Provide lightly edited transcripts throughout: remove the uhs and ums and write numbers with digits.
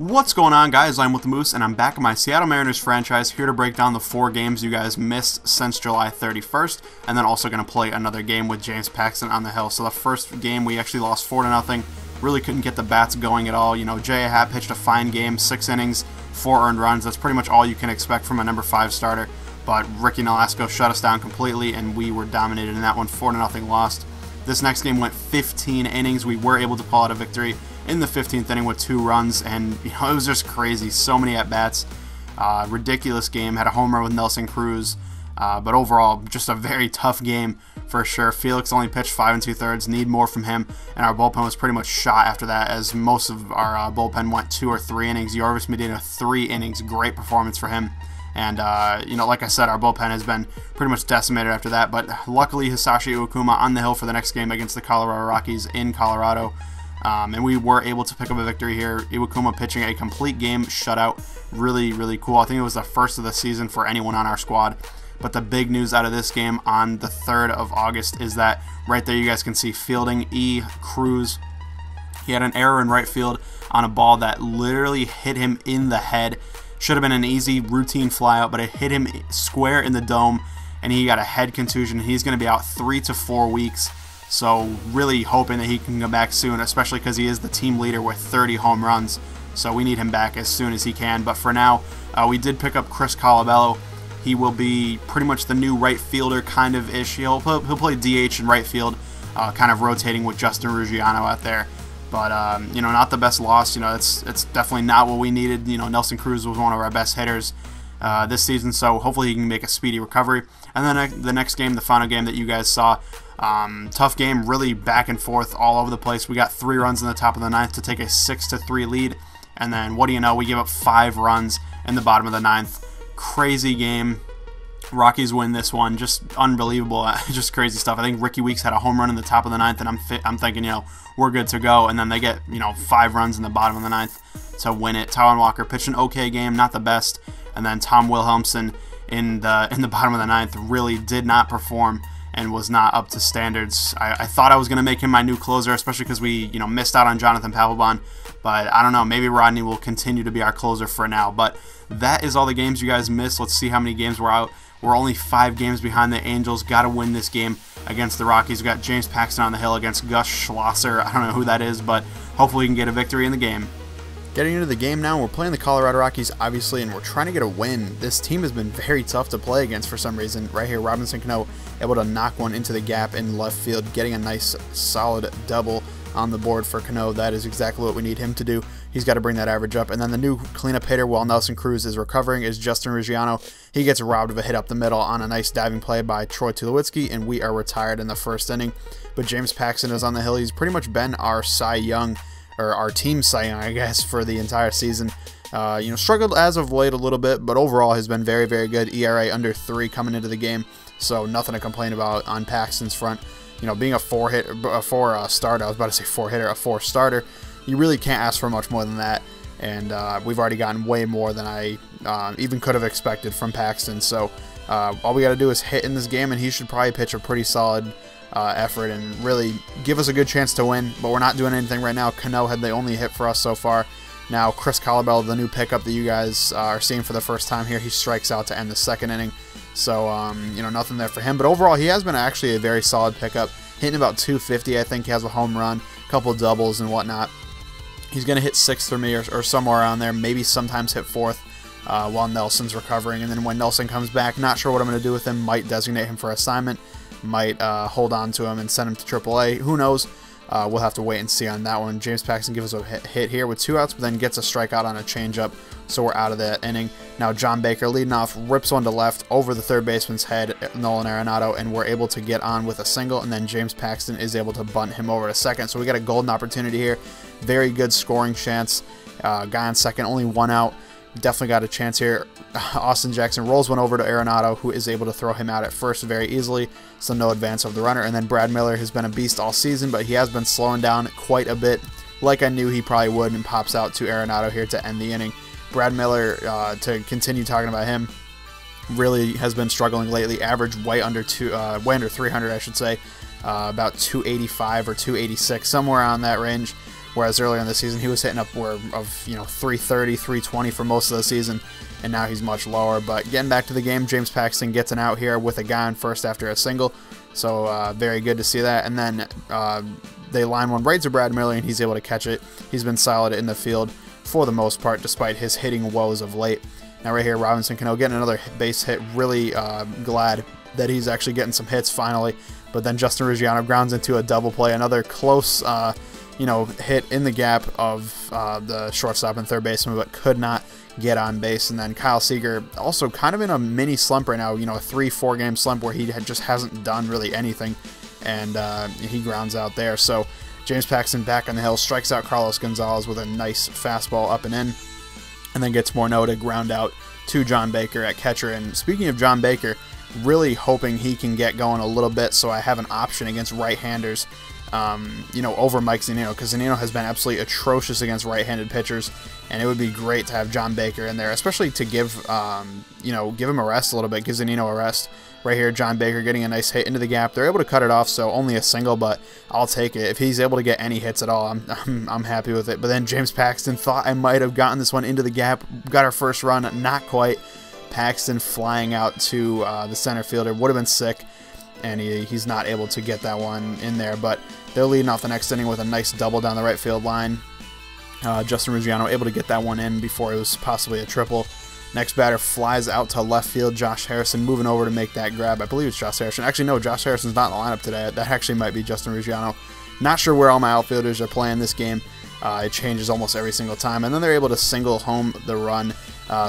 What's going on, guys? I'm with the Moose, and I'm back in my Seattle Mariners franchise here to break down the 4 games you guys missed since July 31st, and then also going to play another game with James Paxton on the hill. So the first game, we actually lost 4-0. Really couldn't get the bats going at all. You know, J.A. Happ pitched a fine game, 6 innings, 4 earned runs. That's pretty much all you can expect from a number 5 starter. But Ricky Nolasco shut us down completely, and we were dominated in that one, 4-0 lost. This next game went 15 innings. We were able to pull out a victory in the 15th inning with 2 runs, and you know, it was just crazy. So many at-bats. Ridiculous game. Had a home run with Nelson Cruz. But overall, just a very tough game for sure. Felix only pitched 5 2/3. Need more from him. And our bullpen was pretty much shot after that, as most of our bullpen went 2 or 3 innings. Yorvis Medina, 3 innings. Great performance for him. And, you know, like I said, our bullpen has been pretty much decimated after that. But luckily, Hisashi Iwakuma on the hill for the next game against the Colorado Rockies in Colorado. And we were able to pick up a victory here. Iwakuma pitching a complete game shutout. Really, really cool. I think it was the first of the season for anyone on our squad. But the big news out of this game on the 3rd of August is that right there you guys can see fielding Cruz. He had an error in right field on a ball that literally hit him in the head. Should have been an easy routine flyout, but it hit him square in the dome, and he got a head contusion. He's going to be out 3 to 4 weeks. So really hoping that he can come back soon, especially because he is the team leader with 30 home runs. So we need him back as soon as he can. But for now, we did pick up Chris Colabello. He will be pretty much the new right fielder kind of ish. He'll play DH in right field, kind of rotating with Justin Ruggiano out there. But you know, not the best loss. You know, it's definitely not what we needed. You know, Nelson Cruz was one of our best hitters this season, so hopefully he can make a speedy recovery. And then the next game, the final game that you guys saw, tough game, really back and forth all over the place. We got 3 runs in the top of the 9th to take a 6-3 lead, and then what do you know? We give up 5 runs in the bottom of the 9th. Crazy game. Rockies win this one. Just unbelievable. Just crazy stuff. I think Ricky Weeks had a home run in the top of the 9th, and I'm thinking, you know, we're good to go. And then they get, you know, 5 runs in the bottom of the 9th to win it. Taijuan Walker pitched an okay game, not the best. And then Tom Wilhelmsen in the bottom of the 9th really did not perform and was not up to standards. I thought I was going to make him my new closer, especially because we, you know, missed out on Jonathan Papelbon. But I don't know, maybe Rodney will continue to be our closer for now. But that is all the games you guys missed. Let's see how many games we're out. We're only 5 games behind the Angels. Got to win this game against the Rockies. We got James Paxton on the hill against Gus Schlosser. I don't know who that is, but hopefully we can get a victory in the game. Getting into the game now, we're playing the Colorado Rockies, obviously, and we're trying to get a win. This team has been very tough to play against for some reason. Right here, Robinson Cano able to knock one into the gap in left field, getting a nice, solid double on the board for Cano. That is exactly what we need him to do. He's got to bring that average up. And then the new cleanup hitter while Nelson Cruz is recovering is Justin Ruggiano. He gets robbed of a hit up the middle on a nice diving play by Troy Tulowitzki, and we are retired in the first inning. But James Paxton is on the hill. He's pretty much been our Cy Young, or our team Cy Young, I guess, for the entire season. You know, struggled as of late a little bit, but overall has been very, very good. ERA under 3 coming into the game, so nothing to complain about on Paxton's front. You know, being a 4 starter, I was about to say 4-hitter, a 4 starter, you really can't ask for much more than that. And we've already gotten way more than I even could have expected from Paxton. So all we got to do is hit in this game, and he should probably pitch a pretty solid effort and really give us a good chance to win. But we're not doing anything right now. Cano had the only hit for us so far. Now Chris Colabello, the new pickup that you guys are seeing for the first time here, he strikes out to end the 2nd inning. So, you know, nothing there for him. But overall, he has been actually a very solid pickup. Hitting about 250, I think. He has a home run, a couple doubles and whatnot. He's going to hit 6th for me or somewhere around there. Maybe sometimes hit 4th while Nelson's recovering. And then when Nelson comes back, not sure what I'm going to do with him. Might designate him for assignment. Might hold on to him and send him to AAA. Who knows? We'll have to wait and see on that one. James Paxton gives us a hit here with 2 outs, but then gets a strikeout on a changeup, so we're out of that inning. Now John Baker leading off, rips one to left over the 3rd baseman's head, Nolan Arenado, and we're able to get on with a single, and then James Paxton is able to bunt him over to 2nd. So we got a golden opportunity here. Very good scoring chance. Guy on 2nd, only 1 out. Definitely got a chance here. Austin Jackson rolls one over to Arenado, who is able to throw him out at first very easily, so no advance of the runner. And then Brad Miller has been a beast all season, but he has been slowing down quite a bit, like I knew he probably would, and pops out to Arenado here to end the inning. Brad Miller, to continue talking about him, really has been struggling lately. Average way under 300, I should say, about 285 or 286, somewhere around that range. whereas earlier in the season he was hitting upward of, you know, 330, 320 for most of the season, and now he's much lower. But getting back to the game, James Paxton gets an out here with a guy on first after a single, so very good to see that. And then they line one right to Brad Miller, and he's able to catch it. He's been solid in the field for the most part, despite his hitting woes of late. Now right here, Robinson Cano getting another base hit. Really glad that he's actually getting some hits finally. But then Justin Ruggiano grounds into a double play. Another close, you know, hit in the gap of the shortstop and third baseman, but could not get on base. And then Kyle Seager also kind of in a mini slump right now, you know, a 3-4 game slump where he just hasn't done really anything. And he grounds out there. So James Paxton back on the hill, strikes out Carlos Gonzalez with a nice fastball up and in, and then gets Morneau to ground out to John Baker at catcher. And speaking of John Baker, really hoping he can get going a little bit so I have an option against right-handers, you know, over Mike Zunino, because Zunino has been absolutely atrocious against right-handed pitchers, and it would be great to have John Baker in there, especially to give, you know, give him a rest a little bit, give Zunino a rest. Right here, John Baker getting a nice hit into the gap. They're able to cut it off, so only a single, but I'll take it. If he's able to get any hits at all, I'm happy with it. But then James Paxton thought I might have gotten this one into the gap, got our first run, not quite. Paxton flying out to the center fielder would have been sick, and he's not able to get that one in there. But they're leading off the next inning with a nice double down the right field line. Justin Ruggiano able to get that one in before it was possibly a triple. Next batter flies out to left field. Josh Harrison moving over to make that grab. I believe it's Josh Harrison. Actually, no, Josh Harrison's not in the lineup today. That actually might be Justin Ruggiano. Not sure where all my outfielders are playing this game. It changes almost every single time. And then they're able to single home the run.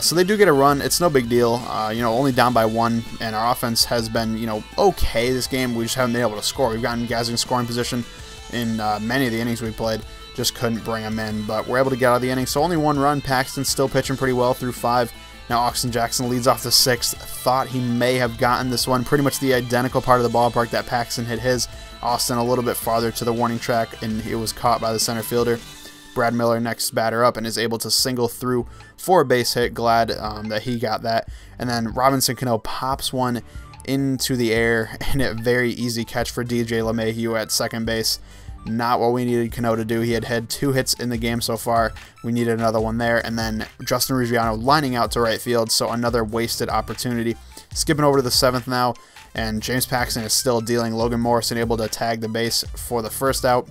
So they do get a run. It's no big deal. You know, only down by one. And our offense has been, you know, okay this game. We just haven't been able to score. We've gotten guys in scoring position in many of the innings we played. Just couldn't bring them in. But we're able to get out of the inning. So only one run. Paxton's still pitching pretty well through 5. Now Austin Jackson leads off the 6th. Thought he may have gotten this one. Pretty much the identical part of the ballpark that Paxton hit his. Austin a little bit farther to the warning track, and it was caught by the center fielder. Brad Miller next batter up and is able to single through for a base hit. Glad that he got that. And then Robinson Cano pops one into the air, and a very easy catch for DJ LeMahieu at second base. Not what we needed Cano to do. He had 2 hits in the game so far. We needed another one there. And then Justin Ruggiano lining out to right field, so another wasted opportunity. Skipping over to the 7th now, and James Paxton is still dealing. Logan Morrison able to tag the base for the first out.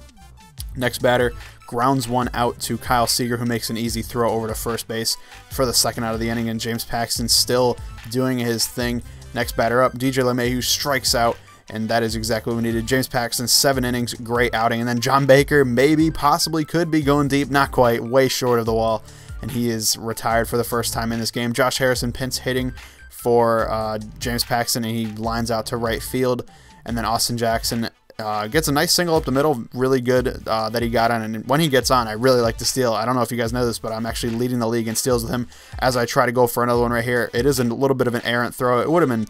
Next batter grounds one out to Kyle Seager, who makes an easy throw over to first base for the second out of the inning, and James Paxton still doing his thing. Next batter up, DJ LeMahieu strikes out, and that is exactly what we needed. James Paxton, 7 innings, great outing. And then John Baker maybe, possibly could be going deep. Not quite, way short of the wall. And he is retired for the first time in this game. Josh Harrison pinch hitting for James Paxton, and he lines out to right field. And then Austin Jackson gets a nice single up the middle. Really good that he got on. And when he gets on, I really like to steal. I don't know if you guys know this, but I'm actually leading the league in steals with him as I try to go for another one right here. It is a little bit of an errant throw. It would have been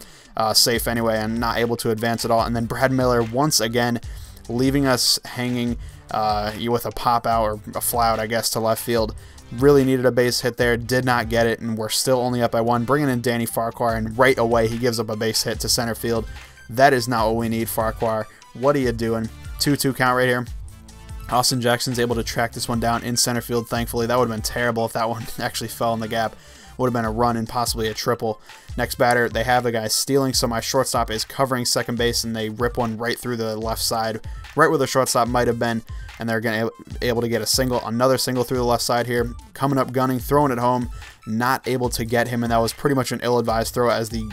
safe anyway, and not able to advance at all. And then Brad Miller once again leaving us hanging with a pop out, or a fly out, I guess, to left field. Really needed a base hit there, did not get it, and we're still only up by 1. Bringing in Danny Farquhar, and right away he gives up a base hit to center field. That is not what we need, Farquhar. What are you doing? 2-2 count right here. Austin Jackson's able to track this one down in center field, thankfully. That would have been terrible if that one actually fell in the gap. Would have been a run and possibly a triple. Next batter, they have a guy stealing, so my shortstop is covering second base, and they rip one right through the left side, right where the shortstop might have been, and they're going to able to get a single, another single through the left side here. Coming up gunning, throwing it home, not able to get him, and that was pretty much an ill-advised throw, as the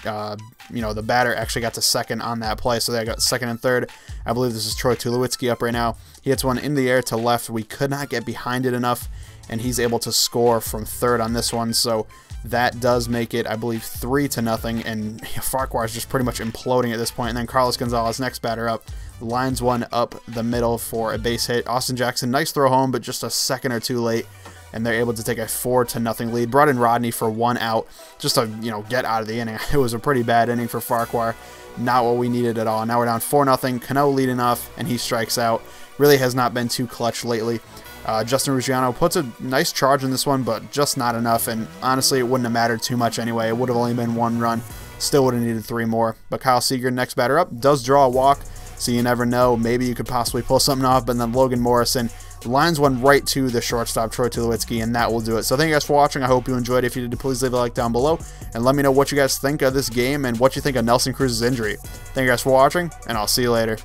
the batter actually got to second on that play, so they got second and third. I believe this is Troy Tulowitzki up right now. He hits one in the air to left. We could not get behind it enough, and he's able to score from third on this one, so that does make it, I believe, 3-0, and Farquhar is just pretty much imploding at this point. And then Carlos Gonzalez, next batter up, lines one up the middle for a base hit. Austin Jackson, nice throw home, but just a second or two late, and they're able to take a 4-0 lead. Brought in Rodney for 1 out, just to get out of the inning. It was a pretty bad inning for Farquhar, not what we needed at all. Now we're down 4-0. Cano leading off, and he strikes out. Really has not been too clutch lately. Justin Ruggiano puts a nice charge in this one, but just not enough, and honestly, it wouldn't have mattered too much anyway. It would have only been 1 run. Still would have needed 3 more. But Kyle Seager, next batter up, does draw a walk, so you never know. Maybe you could possibly pull something off, but then Logan Morrison The lines went right to the shortstop, Troy Tulowitzki, and that will do it. So thank you guys for watching. I hope you enjoyed. If you did, please leave a like down below, and let me know what you guys think of this game and what you think of Nelson Cruz's injury. Thank you guys for watching, and I'll see you later.